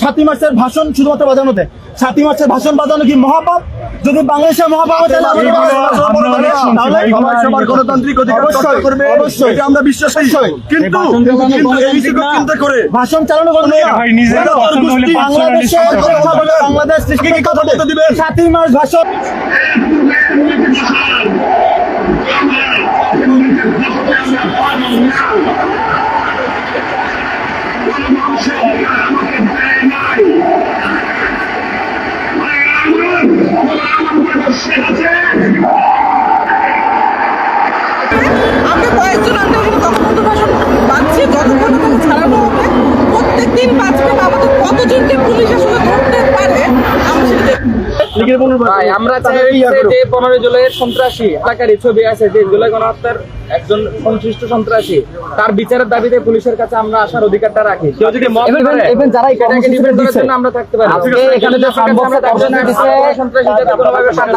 7ই মার্চের ভাষণ শুধুমাত্র বাজানোতে 7ই মার্চের ভাষণ বাজানো কি মহাপাপ? যদি বাংলাদেশের মহাপাপ হয় তাহলে সবার গণতান্ত্রিক অধিকার চর্চা করবে, অবশ্যই এটা আমরা বিশ্বাসী। কিন্তু এই বিষয়কে চিন্তা করে ভাষণ চালানো বলতে বাংলাদেশ কি কথা বলতে দিবেন? 7ই মার্চ ভাষণ আমরা কয়েকজন আমরা এখানে তখন ভাষণ পাচ্ছি, যতক্ষণ তাকে ছাড়ানো হবে প্রত্যেকদিন বাঁচবে বা আমাদের কতজনকে পুলিশ আসলে ধরতে পারে আমরা সেটা দেখব। ভাই আমরা চাই যে 15 জুলাইয়ের সন্ত্রাসী এলাকারই ছবি আছে, যে জুলাই গণহত্যার একজন সংশ্লিষ্ট সন্ত্রাসী, তার বিচারের দাবিতে পুলিশের কাছে আমরা আসার অধিকারটা রাখি। কেউ যদি যারা আমরা থাকতে পারি এখানে যে সন্ত্রাসী যাতে কোনোভাবে সামনে